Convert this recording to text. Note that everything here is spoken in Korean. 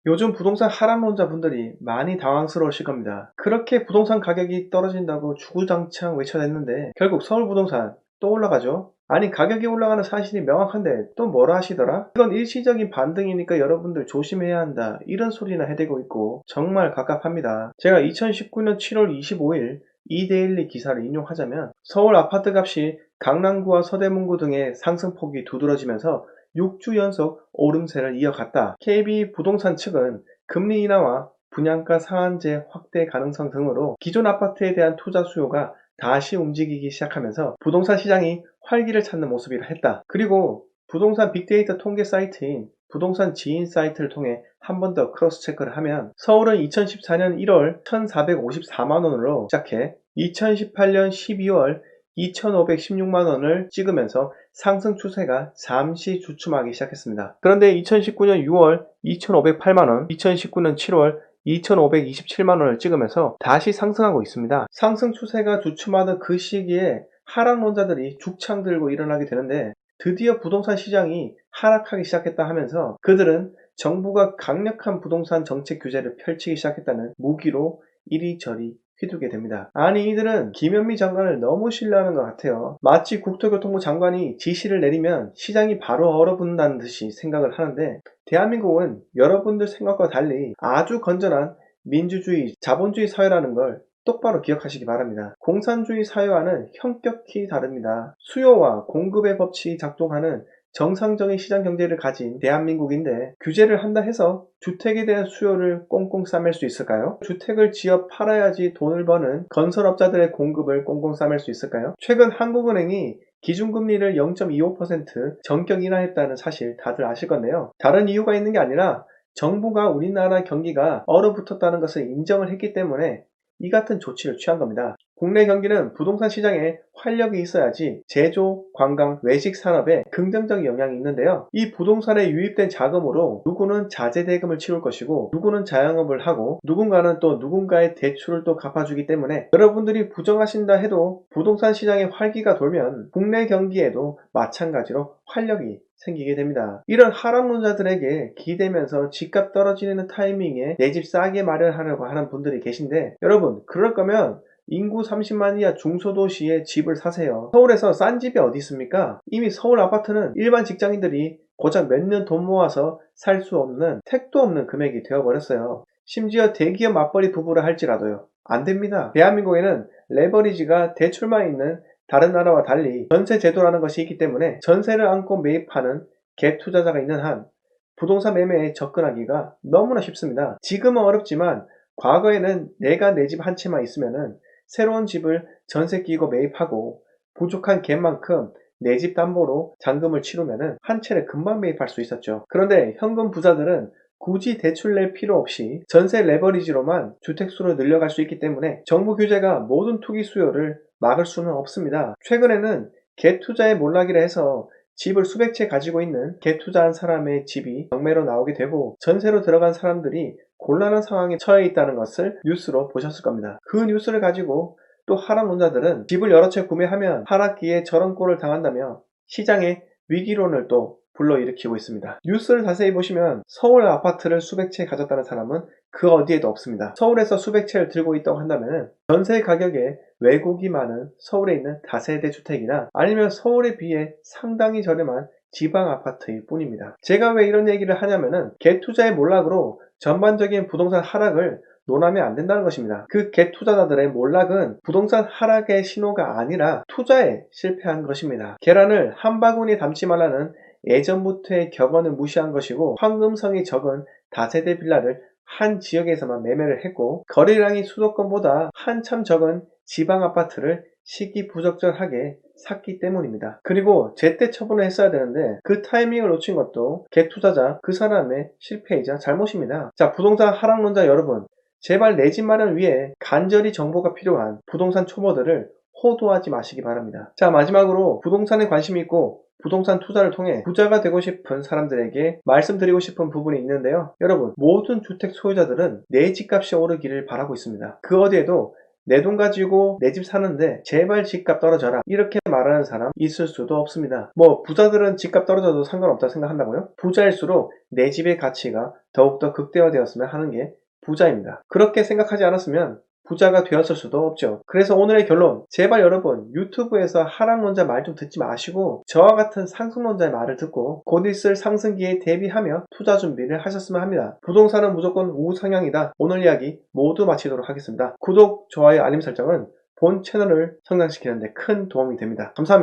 요즘 부동산 하락론자 분들이 많이 당황스러우실 겁니다. 그렇게 부동산 가격이 떨어진다고 주구장창 외쳐댔는데 결국 서울 부동산 또 올라가죠. 아니 가격이 올라가는 사실이 명확한데 또 뭐라 하시더라? 이건 일시적인 반등이니까 여러분들 조심해야 한다 이런 소리나 해대고 있고 정말 갑갑합니다. 제가 2019년 7월 25일 이데일리 기사를 인용하자면 서울 아파트 값이 강남구와 서대문구 등의 상승폭이 두드러지면서 6주 연속 오름세를 이어갔다. KB 부동산 측은 금리 인하와 분양가 상한제 확대 가능성 등으로 기존 아파트에 대한 투자 수요가 다시 움직이기 시작하면서 부동산 시장이 활기를 찾는 모습이라 했다. 그리고 부동산 빅데이터 통계 사이트인 부동산 지인 사이트를 통해 한 번 더 크로스 체크를 하면 서울은 2014년 1월 1,454만원으로 시작해 2018년 12월 2,516만원을 찍으면서 상승 추세가 잠시 주춤하기 시작했습니다. 그런데 2019년 6월 2,508만원, 2019년 7월 2,527만원을 찍으면서 다시 상승하고 있습니다. 상승 추세가 주춤하던 그 시기에 하락론자들이 죽창 들고 일어나게 되는데 드디어 부동산 시장이 하락하기 시작했다 하면서 그들은 정부가 강력한 부동산 정책 규제를 펼치기 시작했다는 무기로 이리저리 휘두르게 됩니다. 아니 이들은 김현미 장관을 너무 신뢰하는 것 같아요. 마치 국토교통부 장관이 지시를 내리면 시장이 바로 얼어붙는다는 듯이 생각을 하는데 대한민국은 여러분들 생각과 달리 아주 건전한 민주주의, 자본주의 사회라는 걸 똑바로 기억하시기 바랍니다. 공산주의 사회와는 현격히 다릅니다. 수요와 공급의 법칙이 작동하는 정상적인 시장 경제를 가진 대한민국인데 규제를 한다 해서 주택에 대한 수요를 꽁꽁 싸맬 수 있을까요? 주택을 지어 팔아야지 돈을 버는 건설업자들의 공급을 꽁꽁 싸맬 수 있을까요? 최근 한국은행이 기준금리를 0.25% 전격 인하했다는 사실 다들 아실 건데요. 다른 이유가 있는 게 아니라 정부가 우리나라 경기가 얼어붙었다는 것을 인정을 했기 때문에 이 같은 조치를 취한 겁니다. 국내 경기는 부동산 시장에 활력이 있어야지 제조, 관광, 외식 산업에 긍정적 영향이 있는데요. 이 부동산에 유입된 자금으로 누구는 자재대금을 치울 것이고 누구는 자영업을 하고 누군가는 또 누군가의 대출을 또 갚아주기 때문에 여러분들이 부정하신다 해도 부동산 시장에 활기가 돌면 국내 경기에도 마찬가지로 활력이 생기게 됩니다. 이런 하락론자들에게 기대면서 집값 떨어지는 타이밍에 내 집 싸게 마련하려고 하는 분들이 계신데 여러분 그럴 거면 인구 30만 이하 중소도시에 집을 사세요. 서울에서 싼 집이 어디 있습니까? 이미 서울 아파트는 일반 직장인들이 고작 몇 년 돈 모아서 살 수 없는 택도 없는 금액이 되어버렸어요. 심지어 대기업 맞벌이 부부라 할지라도요. 안 됩니다. 대한민국에는 레버리지가 대출만 있는 다른 나라와 달리 전세 제도라는 것이 있기 때문에 전세를 안고 매입하는 갭 투자자가 있는 한 부동산 매매에 접근하기가 너무나 쉽습니다. 지금은 어렵지만 과거에는 내가 내 집 한 채만 있으면은 새로운 집을 전세 끼고 매입하고 부족한 갭만큼 내 집 담보로 잔금을 치르면은 한 채를 금방 매입할 수 있었죠. 그런데 현금 부자들은 굳이 대출 낼 필요 없이 전세 레버리지로만 주택수를 늘려갈 수 있기 때문에 정부 규제가 모든 투기 수요를 막을 수는 없습니다. 최근에는 갭 투자에 몰락이라 해서 집을 수백 채 가지고 있는 갭 투자한 사람의 집이 경매로 나오게 되고 전세로 들어간 사람들이 곤란한 상황에 처해 있다는 것을 뉴스로 보셨을 겁니다. 그 뉴스를 가지고 또 하락론자들은 집을 여러 채 구매하면 하락기에 저런 꼴을 당한다며 시장에 위기론을 또 불러일으키고 있습니다. 뉴스를 자세히 보시면 서울 아파트를 수백 채 가졌다는 사람은 그 어디에도 없습니다. 서울에서 수백 채를 들고 있다고 한다면 전세 가격에 왜곡이 많은 서울에 있는 다세대 주택이나 아니면 서울에 비해 상당히 저렴한 지방 아파트일 뿐입니다. 제가 왜 이런 얘기를 하냐면은 갭 투자의 몰락으로 전반적인 부동산 하락을 논하면 안 된다는 것입니다. 그 갭 투자자들의 몰락은 부동산 하락의 신호가 아니라 투자에 실패한 것입니다. 계란을 한 바구니에 담지 말라는 예전부터의 격언을 무시한 것이고 황금성이 적은 다세대 빌라를 한 지역에서만 매매를 했고 거래량이 수도권보다 한참 적은 지방 아파트를 시기부적절하게 샀기 때문입니다. 그리고 제때 처분을 했어야 되는데 그 타이밍을 놓친 것도 갭 투자자 그 사람의 실패이자 잘못입니다. 자, 부동산 하락론자 여러분, 제발 내 집 마련 위해 간절히 정보가 필요한 부동산 초보들을 호도하지 마시기 바랍니다. 자, 마지막으로 부동산에 관심이 있고 부동산 투자를 통해 부자가 되고 싶은 사람들에게 말씀드리고 싶은 부분이 있는데요. 여러분, 모든 주택 소유자들은 내 집값이 오르기를 바라고 있습니다. 그 어디에도 내 돈 가지고 내 집 사는데 제발 집값 떨어져라 이렇게 말하는 사람 있을 수도 없습니다. 뭐 부자들은 집값 떨어져도 상관없다 생각한다고요? 부자일수록 내 집의 가치가 더욱더 극대화되었으면 하는 게 부자입니다. 그렇게 생각하지 않았으면 부자가 되었을 수도 없죠. 그래서 오늘의 결론, 제발 여러분 유튜브에서 하락론자 말 좀 듣지 마시고 저와 같은 상승론자의 말을 듣고 곧 있을 상승기에 대비하며 투자 준비를 하셨으면 합니다. 부동산은 무조건 우상향이다. 오늘 이야기 모두 마치도록 하겠습니다. 구독, 좋아요, 알림 설정은 본 채널을 성장시키는 데 큰 도움이 됩니다. 감사합니다.